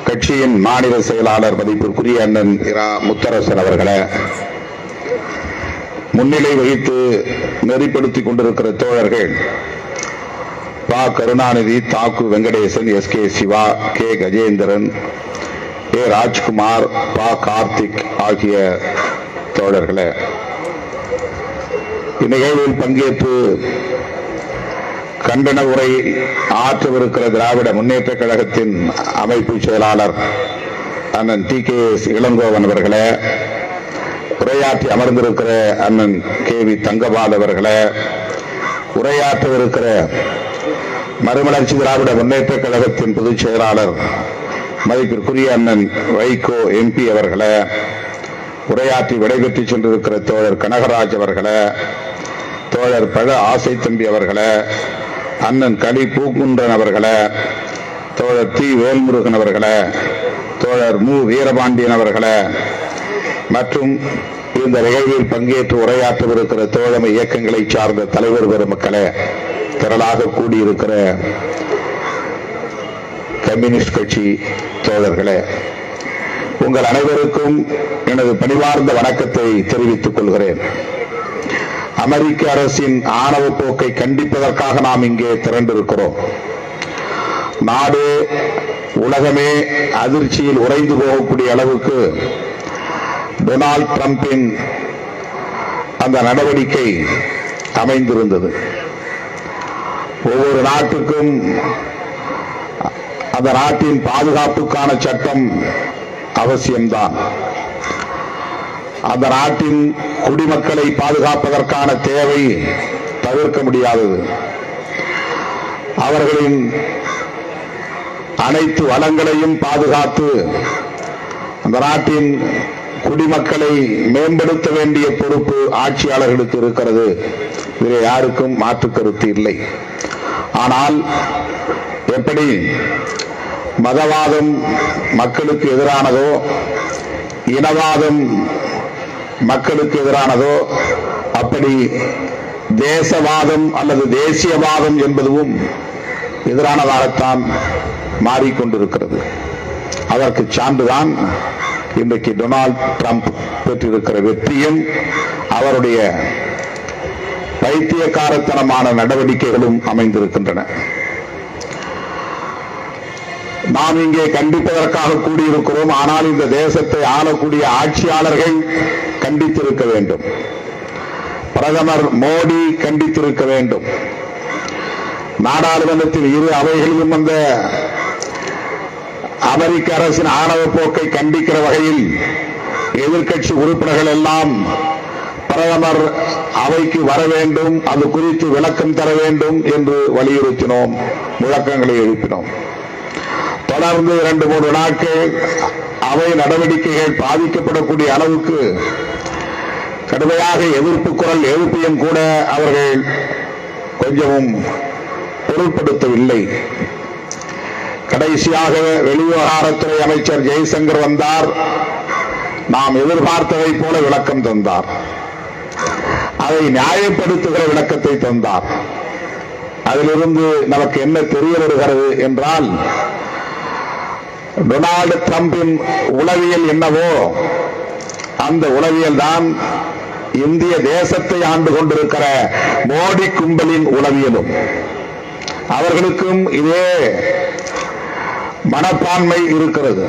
கட்சியின் மாநில செயலாளர் மதிப்பிற்குரிய அண்ணன் இரா முத்தரசன் அவர்களை முன்னிலை வகித்து நெறிப்படுத்திக் கொண்டிருக்கிற தோழர்கள் பா கருணாநிதி, தாக்கு Venkatesan, S K Siva, K Gajendran, A Rajkumar, Pa Karthik ஆகிய தோழர்களே, இந்நிகழ்வில் பங்கேற்று கண்டன உரை ஆற்றவிருக்கிற திராவிட முன்னேற்ற கழகத்தின் அமைப்பு செயலாளர் அண்ணன் டி.கே.எஸ். இளங்கோவன் அவர்களே, உரையாற்றி அமர்ந்திருக்கிற அண்ணன் கே.வி. தங்கபால் அவர்களே, உரையாற்றவிருக்கிற மறுமலர்ச்சி திராவிட முன்னேற்ற கழகத்தின் பொதுச் செயலாளர் மதிப்பிற்குரிய அண்ணன் வைகோ எம்பி அவர்களே, உரையாற்றி விடைபெற்று சென்றிருக்கிற தோழர் கனகராஜ் அவர்களே, தோழர் பழ ஆசை தம்பி அவர்களே, அண்ணன் களி பூக்குன்றன் அவர்களே, தோழர் தி வேல்முருகன் அவர்களே, தோழர் மு வீரபாண்டியன் அவர்களே மற்றும் இந்த நிகழ்வில் பங்கேற்று உரையாற்றவிருக்கிற தோழமை இயக்கங்களை சார்ந்த தலைவர் பெருமக்களே, திரளாக கூடியிருக்கிற கம்யூனிஸ்ட் கட்சி தோழர்களே, உங்கள் அனைவருக்கும் எனது பணிவார்ந்த வணக்கத்தை தெரிவித்துக் கொள்கிறேன். அமெரிக்க அரசின் ஆணவ போக்கை கண்டிப்பதற்காக நாம் இங்கே திரண்டிருக்கிறோம். நாடு, உலகமே அதிர்ச்சியில் உறைந்து போகக்கூடிய அளவுக்கு டொனால்ட் டிரம்பின் அந்த நடவடிக்கை அமைந்திருந்தது. ஒவ்வொரு நாட்டுக்கும் அந்த நாட்டின் பாதுகாப்புக்கான சட்டம் அவசியம்தான். அந்த நாட்டின் குடிமக்களை பாதுகாப்பதற்கான தேவை தவிர்க்க முடியாதது. அவர்களின் அனைத்து வளங்களையும் பாதுகாத்து அந்த நாட்டின் குடிமக்களை மேம்படுத்த வேண்டிய பொறுப்பு ஆட்சியாளர்களுக்கு இருக்கிறது. இதில் யாருக்கும் மாற்று கருத்து இல்லை. ஆனால் எப்படி மதவாதம் மக்களுக்கு எதிரானதோ, இனவாதம் மக்களுக்கு எதிரானதோ, அப்படி தேசவாதம் அல்லது தேசியவாதம் என்பதும் எதிரானதாகத்தான் மாறிக்கொண்டிருக்கிறது. அதற்கு சான்றுதான் இன்றைக்கு டொனால்ட் ட்ரம்ப் பெற்றிருக்கிற வெற்றியும் அவருடைய பைத்தியக்காரத்தனமான நடவடிக்கைகளும் அமைந்திருக்கின்றன. நாம் இங்கே கண்டிப்பதற்காக கூடியிருக்கிறோம். ஆனால் இந்த தேசத்தை ஆளக்கூடிய ஆட்சியாளர்கள் கண்டித்திருக்க வேண்டும். பிரதமர் மோடி கண்டித்திருக்க வேண்டும். நாடாளுமன்றத்தில் இரு அவைகளிலும் அந்த அமெரிக்க அரசின் ஆணவ போக்கை கண்டிக்கிற வகையில் எதிர்க்கட்சி உறுப்பினர்கள் எல்லாம் பிரதமர் அவைக்கு வர வேண்டும், அது குறித்து விளக்கம் தர வேண்டும் என்று வலியுறுத்தினோம், முழக்கங்களை எழுப்பினோம். தொடர்ந்து 2-3 நாட்கள் அவை நடவடிக்கைகள் பாதிக்கப்படக்கூடிய அளவுக்கு கடுமையாக எதிர்ப்பு குரல் எழுப்பியும் கூட அவர்கள் கொஞ்சமும் பொருட்படுத்தவில்லை. கடைசியாக வெளிவிவகாரத்துறை அமைச்சர் ஜெய்சங்கர் வந்தார். நாம் எதிர்பார்த்ததை போல விளக்கம் தந்தார். அதை நியாயப்படுத்துகிற விளக்கத்தை தந்தார். அதிலிருந்து நமக்கு என்ன தெரிய வருகிறது என்றால், டொனால்டு டிரம்பின் உளவியல் என்னவோ அந்த உளவியல் தான் இந்திய தேசத்தை ஆண்டு கொண்டிருக்கிற மோடி கும்பலின் உளவியலும். அவர்களுக்கும் இதே மனப்பான்மை இருக்கிறது.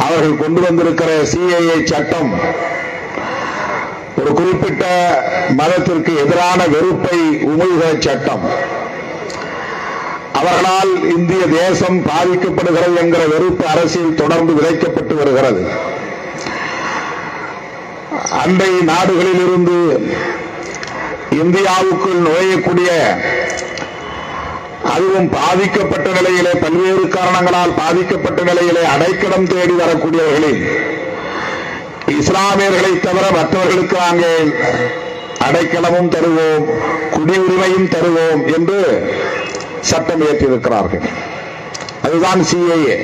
அவர்கள் கொண்டு வந்திருக்கிற சிஏஏ சட்டம் ஒரு குறிப்பிட்ட மதத்திற்கு எதிரான வெறுப்பை உமிழ்கிற சட்டம். அவர்களால் இந்திய தேசம் பாதிக்கப்படுகிறது என்கிற வெறுப்பு அரசியல் தொடர்ந்து விதைக்கப்பட்டு வருகிறது. அண்டை நாடுகளில் இருந்து இந்தியாவுக்குள் நுழையக்கூடிய, அதுவும் பாதிக்கப்பட்ட நிலையிலே, பல்வேறு காரணங்களால் பாதிக்கப்பட்ட நிலையிலே அடைக்கலம் தேடி வரக்கூடியவர்களில் இஸ்லாமியர்களை தவிர மற்றவர்களுக்கு நாங்கள் அடைக்கலமும் தருவோம், குடியுரிமையும் தருவோம் என்று சட்டம் இயற்றியிருக்கிறார்கள். அதுதான் சிஏஏ.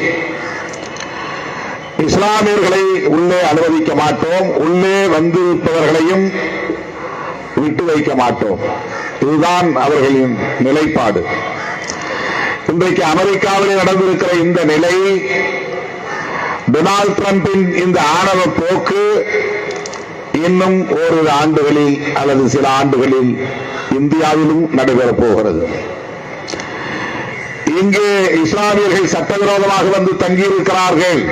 இஸ்லாமியர்களை உள்ளே அனுமதிக்க மாட்டோம், உள்ளே வந்திருப்பவர்களையும் விட்டு வைக்க மாட்டோம். இதுதான் அவர்களின் நிலைப்பாடு. இன்றைக்கு அமெரிக்காவில் நடந்திருக்கிற இந்த நிலை டொனால்ட் டிரம்பின் இந்த ஆணவ போக்கு இன்னும் ஓரிரு ஆண்டுகளில் அல்லது சில ஆண்டுகளில் இந்தியாவிலும் நடைபெறப் போகிறது. இங்கே இஸ்லாமியர்கள் சட்டவிரோதமாக வந்து தங்கியிருக்கிறார்கள்,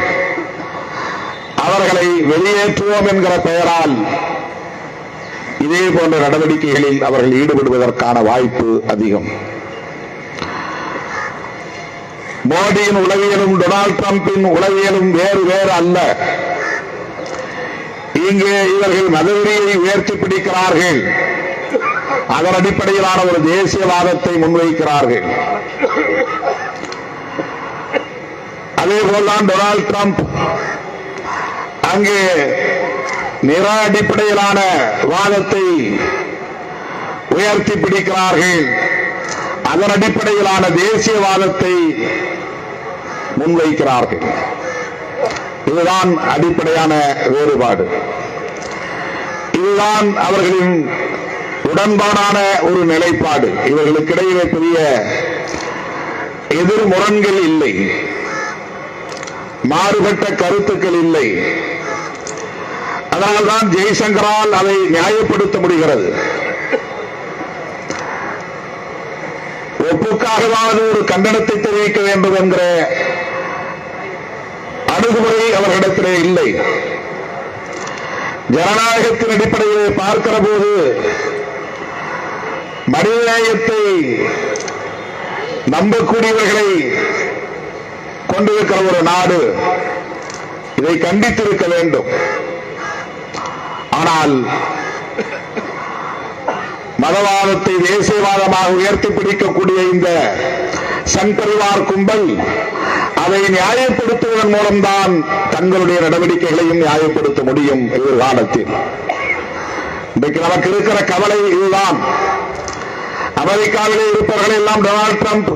அவர்களை வெளியேற்றுவோம் என்கிற பெயரால் இதே போன்ற நடவடிக்கைகளில் அவர்கள் ஈடுபடுவதற்கான வாய்ப்பு அதிகம். மோடியின் உளவியலும் டொனால்ட் டிரம்பின் உளவியலும் வேறு வேறு அல்ல. இங்கே இவர்கள் மதவெறியை உயர்த்தி பிடிக்கிறார்கள், அதன் அடிப்படையிலான ஒரு தேசியவாதத்தை முன்வைக்கிறார்கள். அதேபோல்தான் டொனால்ட் டிரம்ப் அங்கே நிற அடிப்படையிலான வாதத்தை உயர்த்தி பிடிக்கிறார்கள், அதன் அடிப்படையிலான தேசியவாதத்தை முன்வைக்கிறார்கள். இதுதான் அடிப்படையான வேறுபாடு. இதுதான் அவர்களின் உடன்பாடான ஒரு நிலைப்பாடு. இவர்களுக்கிடையே பெரிய எதிர்முரண்கள் இல்லை, மாறுபட்ட கருத்துக்கள் இல்லை. அதனால்தான் ஜெய்சங்கரால் அதை நியாயப்படுத்த முடிகிறது. ஒப்புக்காகவாவது ஒரு கண்டனத்தை தெரிவிக்க வேண்டும் என்கிற அணுகுமுறை அவர்களிடத்திலே இல்லை. ஜனநாயகத்தின் அடிப்படையிலே பார்க்கிற போது மனிதநேயத்தை நம்பக்கூடியவர்களை கொண்டிருக்கிற ஒரு நாடு இதை கண்டித்திருக்க வேண்டும். ஆனால் மதவாதத்தை தேசியவாதமாக உயர்த்தி பிடிக்கக்கூடிய இந்த சங் பரிவார் கும்பல் அதை நியாயப்படுத்துவதன் மூலம்தான் தங்களுடைய நடவடிக்கைகளையும் நியாயப்படுத்த முடியும். எதிர்காலத்தில் இன்றைக்கு நமக்கு இருக்கிற கவலை இதுதான். அமெரிக்காவிலே இருப்பவர்கள் எல்லாம் டொனால்ட் டிரம்ப்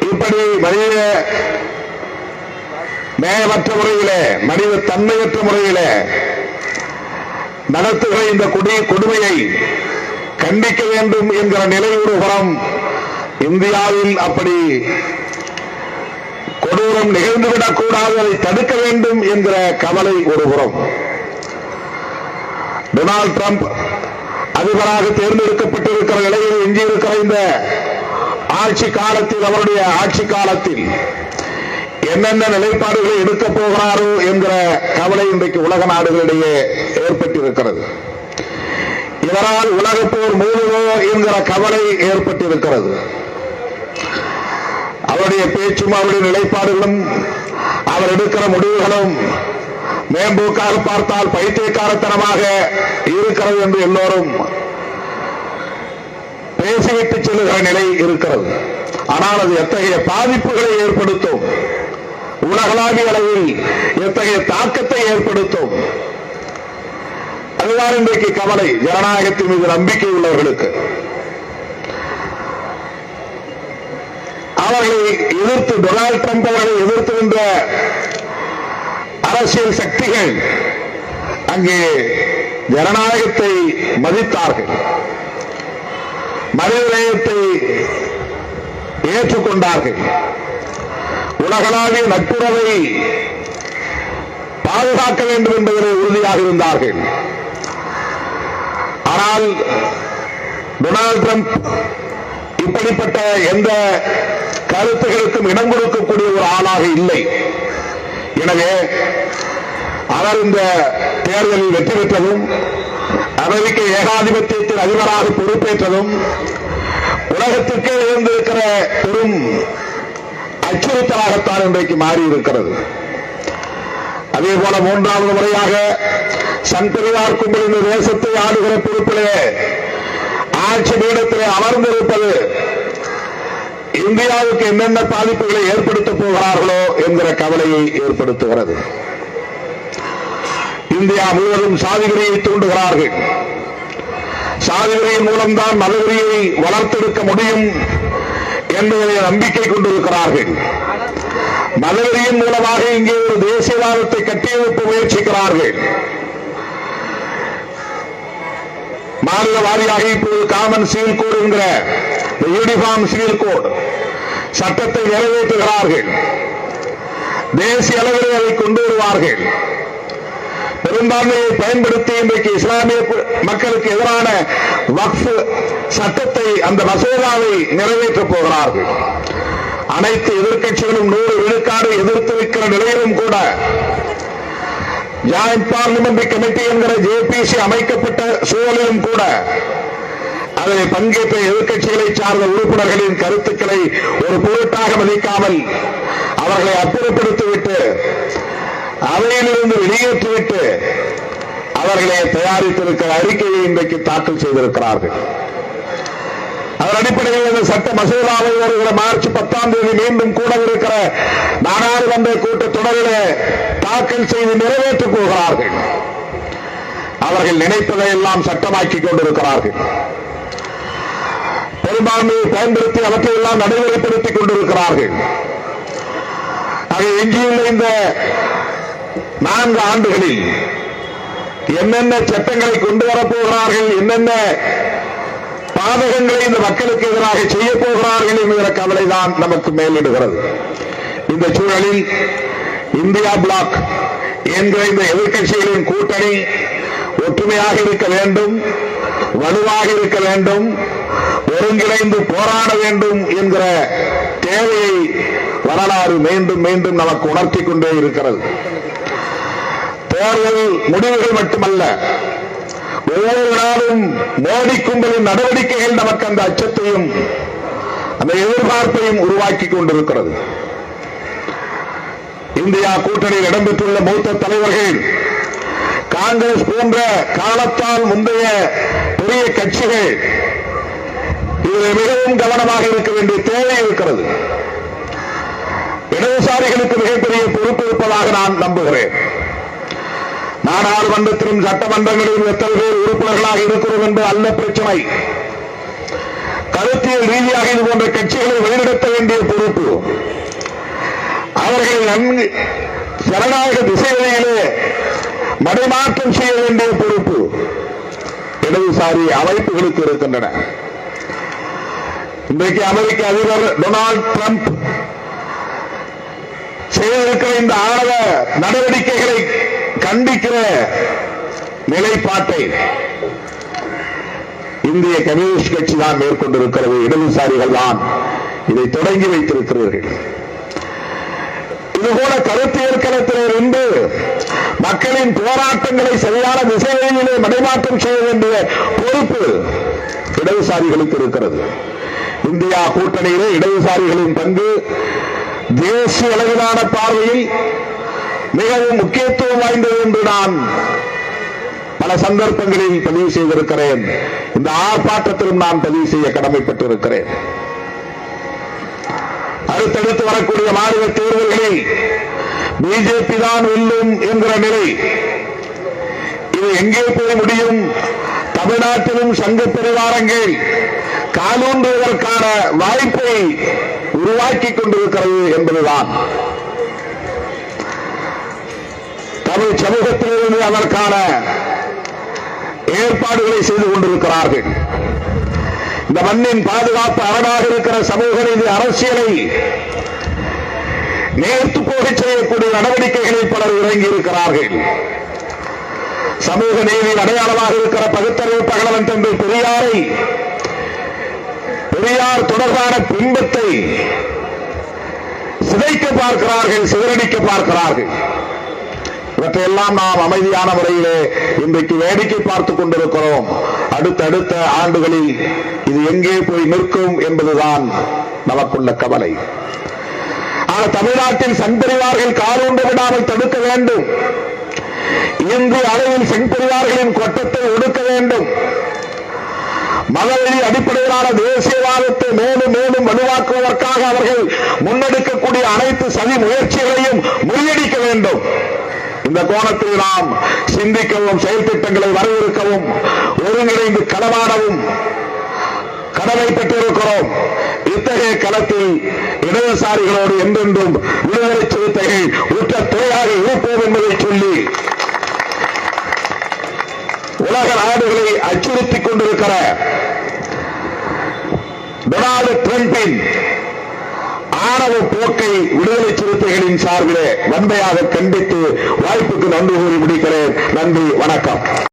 இப்படி மனித நேயமற்ற முறையிலே, மனித தன்மையற்ற முறையிலே நடத்துகிற இந்த கொடுமையை கண்டிக்க வேண்டும் என்கிற நிலை ஒரு புறம், இந்தியாவில் அப்படி கொடூரம் நிகழ்ந்துவிடக் கூடாது, அதை தடுக்க வேண்டும் என்கிற கவலை ஒரு புறம். டொனால்ட் டிரம்ப் அதிபராக தேர்ந்தெடுக்கப்பட்டிருக்கிற நிலையில் எஞ்சியிருக்கிற இந்த ஆட்சி காலத்தில், அவருடைய ஆட்சி காலத்தில் என்னென்ன நிலைப்பாடுகளை எடுக்கப் போகிறாரோ என்கிற கவலை இன்றைக்கு உலக நாடுகளிடையே ஏற்பட்டிருக்கிறது. இவரால் உலகப் போர் மூடுவோ என்கிற கவலை ஏற்பட்டிருக்கிறது. அவருடைய பேச்சும் அவருடைய நிலைப்பாடுகளும் அவர் எடுக்கிற முடிவுகளும் மேம்போக்காக பார்த்தால் பைத்தியக்காரத்தனமாக இருக்கிறது என்று எல்லோரும் பேசிவிட்டு செல்லுகிற நிலை இருக்கிறது. ஆனால் அது எத்தகைய பாதிப்புகளை ஏற்படுத்தும், உலகளாவிய அளவில் எத்தகைய தாக்கத்தை ஏற்படுத்தும், அதுதான் இன்றைக்கு கவலை ஜனநாயகத்தின் மீது நம்பிக்கை உள்ளவர்களுக்கு. அவர்களை எதிர்த்து, டொனால்ட் டிரம்ப் அவர்களை எதிர்த்துகின்ற அரசியல் சக்திகள் அங்கே ஜனநாயகத்தை மதித்தார்கள், மனிதநேயத்தை ஏற்றுக்கொண்டார்கள், உலகளாவிய நட்புறவை பாதுகாக்க வேண்டும் என்பதில் உறுதியாக இருந்தார்கள். ஆனால் டொனால்ட் டிரம்ப் இப்படிப்பட்ட எந்த கருத்துகளுக்கும் இடம் கொடுக்கக்கூடிய ஒரு ஆளாக இல்லை. எனவே அவர் இந்த தேர்தலில் வெற்றி பெற்றதும், அமெரிக்க ஏகாதிபத்தியத்தின் அதிபராக பொறுப்பேற்றதும் உலகத்திற்கே இருந்திருக்கிற பெரும் அச்சுறுத்தலாகத்தான் இன்றைக்கு மாறியிருக்கிறது. அதே போல மூன்றாவது முறையாக சங் பரிவார் கும்பல் இந்த தேசத்தை ஆளுகிற பொறுப்பிலே ஆட்சி பீடத்திலே அமர்ந்திருப்பது இந்தியாவுக்கு என்னென்ன பாதிப்புகளை ஏற்படுத்தப் போகிறார்களோ என்கிற கவலையை ஏற்படுத்துகிறது. இந்தியா முழுவதும் சாதிவெறியை தூண்டுகிறார்கள். சாதிவெறியின் மூலம்தான் மதவெறியை வளர்த்தெடுக்க முடியும் என்பதை நம்பிக்கை கொண்டிருக்கிறார்கள். மதவெறியின் மூலமாக இங்கே ஒரு தேசியவாதத்தை கட்டியெழுப்ப முயற்சிக்கிறார்கள். மாநில வாரியாக இப்போது காமன் சிவில் கோடு என்கிற யூனிஃபார்ம் சிவில் கோடு சட்டத்தை நிறைவேற்றுகிறார்கள். தேசிய அளவில் அதை கொண்டு வருவார்கள். பெரும்பான்மையை பயன்படுத்தி இன்றைக்கு இஸ்லாமிய மக்களுக்கு எதிரான வக்ஃப் சட்டத்தை, அந்த மசோதாவை நிறைவேற்றப் போகிறார்கள். அனைத்து எதிர்க்கட்சிகளும் 100 விழுக்காடு எதிர்த்து வைக்கிற நிலையிலும் கூட ஜாயிண்ட் பார்லிமெண்டரி கமிட்டி என்கிற ஜேபிசி அமைக்கப்பட்ட சூழலிலும் கூட அதில் பங்கேற்ற எதிர்க்கட்சிகளை சார்ந்த உறுப்பினர்களின் கருத்துக்களை ஒரு பொருட்டாக மதிக்காமல் அவர்களை அப்புறப்படுத்திவிட்டு அவையிலிருந்து வெளியேற்றிவிட்டு அவர்களை தயாரித்திருக்கிற அறிக்கையை இன்றைக்கு தாக்கல் செய்திருக்கிறார்கள். அதன் அடிப்படையில் இந்த சட்ட மசோதாவை வருகிற மார்ச் 10ஆம் தேதி மீண்டும் கூட இருக்கிற நாடாளுமன்ற கூட்டத்தொடரில் தாக்கல் செய்து நிறைவேற்றப் போகிறார்கள். அவர்கள் நினைப்பதை எல்லாம் சட்டமாக்கிக் கொண்டிருக்கிறார்கள். பெரும்பான்மையை பயன்படுத்தி அவற்றை எல்லாம் நடைமுறைப்படுத்திக் கொண்டிருக்கிறார்கள். ஆக எஞ்சியுள்ள இந்த 4 ஆண்டுகளில் என்னென்ன சட்டங்களை கொண்டு வரப்போகிறார்கள், என்னென்ன பாதகங்களை இந்த மக்களுக்கு எதிராக செய்ய போகிறார்கள் என்கிற கவலைதான் நமக்கு மேலிடுகிறது. இந்த சூழலில் இந்தியா பிளாக் என்கிற இந்த எதிர்க்கட்சிகளின் கூட்டணி ஒற்றுமையாக இருக்க வேண்டும், வலுவாக இருக்க வேண்டும், ஒருங்கிணைந்து போராட வேண்டும் என்கிற தேவையை வரலாறு மீண்டும் மீண்டும் நமக்கு உணர்த்திக் கொண்டே இருக்கிறது. தேர்தல் முடிவுகள் மட்டுமல்ல, ஒவ்வொரு நாளும் மோடி கும்பலின் நடவடிக்கைகள் நமக்கு அந்த அச்சத்தையும் அந்த எதிர்பார்ப்பையும் உருவாக்கி கொண்டிருக்கிறது. இந்தியா கூட்டணியில் இடம்பெற்றுள்ள மூத்த தலைவர்கள், காங்கிரஸ் போன்ற காலத்தால் முந்தைய பெரிய கட்சிகள் இதில் மிகவும் கவனமாக இருக்க வேண்டிய தேவை இருக்கிறது. இடதுசாரிகளுக்கு மிகப்பெரிய பொறுப்பு இருப்பதாக நான் நம்புகிறேன். நாடாளுமன்றத்திலும் சட்டமன்றங்களிலும் எத்தனை பேர் உறுப்பினர்களாக இருக்கிறோம் என்று அல்ல பிரச்சனை. கருத்தியல் ரீதியாக இது போன்ற கட்சிகளை வழிநடத்த வேண்டிய பொறுப்பு, அவர்களை நன்கு ஜனநாயக திசையிலே மடைமாற்றம் செய்ய வேண்டிய பொறுப்பு இடதுசாரி அமைப்புகளுக்கு இருக்கின்றன. இன்றைக்கு அமெரிக்க அதிபர் டொனால்ட் ட்ரம்ப் செய்திருக்கிற இந்த ஆணவ நடவடிக்கைகளை கண்டிக்கிற நிலைப்பாட்டை இந்திய கம்யூனிஸ்ட் கட்சி தான் மேற்கொண்டிருக்கிறது. இடதுசாரிகள் தான் இதை தொடங்கி வைத்திருக்கிறார்கள். இதுபோல கருத்தியல் களத்தில் இருந்து மக்களின் போராட்டங்களை சரியான திசையிலே மடைமாற்றம் செய்ய வேண்டிய பொறுப்பு இடதுசாரிகளுக்கு இருக்கிறது. இந்தியா கூட்டணியிலே இடதுசாரிகளின் பங்கு தேசிய அளவிலான பார்வையில் மிகவும் முக்கியத்துவம் வாய்ந்தது என்று நான் பல சந்தர்ப்பங்களில் பதிவு செய்திருக்கிறேன். இந்த ஆர்ப்பாட்டத்திலும் நான் பதிவு செய்ய கடமைப்பட்டிருக்கிறேன். அடுத்தடுத்து வரக்கூடிய மாநில தேர்தல்களில் பிஜேபி தான் வெல்லும் என்கிற நிலை, இது எங்கே போய் முடியும்? தமிழ்நாட்டிலும் சங்க பரிவாரங்கள் காலூன்றுவதற்கான வாய்ப்பை உருவாக்கிக் கொண்டிருக்கிறது என்பதுதான். தமிழ் சமூகத்திலிருந்து அதற்கான ஏற்பாடுகளை செய்து கொண்டிருக்கிறார்கள். இந்த மண்ணின் பாதுகாப்பு அரணாக இருக்கிற சமூக நீதி அரசியலை நேர்த்து போக செய்யக்கூடிய நடவடிக்கைகளில் பலர் இறங்கி இருக்கிறார்கள். சமூக நீதி அடையாளமாக இருக்கிற பகுத்தறிவு பகலவன் தந்தை பெரியார் தொடர்பான பிம்பத்தை சிதைக்க பார்க்கிறார்கள், சிதறடிக்க பார்க்கிறார்கள். இவற்றையெல்லாம் நாம் அமைதியான முறையிலே இன்றைக்கு வேடிக்கை பார்த்துக் கொண்டிருக்கிறோம். அடுத்தடுத்த ஆண்டுகளில் இது எங்கே போய் நிற்கும் என்பதுதான் நமக்குள்ள கவலை. ஆனால் தமிழ்நாட்டில் சங்பரிவார்கள் காலூன்ற விடாமல் தடுக்க வேண்டும். இந்திய அளவில் சங்பரிவார்களின் கொட்டத்தை ஒடுக்க வேண்டும். மதவெளி அடிப்படையிலான தேசியவாதத்தை மேலும் மேலும் வலுவாக்குவதற்காக அவர்கள் முன்னெடுக்கக்கூடிய அனைத்து சதி முயற்சிகளையும் முறியடிக்க வேண்டும். இந்த கோணத்தில் நாம் சிந்திக்கவும், செயல் திட்டங்களை வரையறுக்கவும், ஒருங்கிணைந்து களமாடவும் கடமை பெற்றிருக்கிறோம். இத்தகைய களத்தில் இடதுசாரிகளோடு என்றென்றும் விடுதலை சிறுத்தைகள் உற்ற துணையாக இருப்போம் என்பதை சொல்லி உலக நாடுகளை அச்சுறுத்திக் கொண்டிருக்கிற டொனால்டு டிரம்பின் ஆணவ போக்கை விடுதலை சிறுத்தைகளின் சார்பிலே வன்மையாக கண்டித்து வாய்ப்புக்கு நன்றி கூறி முடிக்கிறேன். நன்றி, வணக்கம்.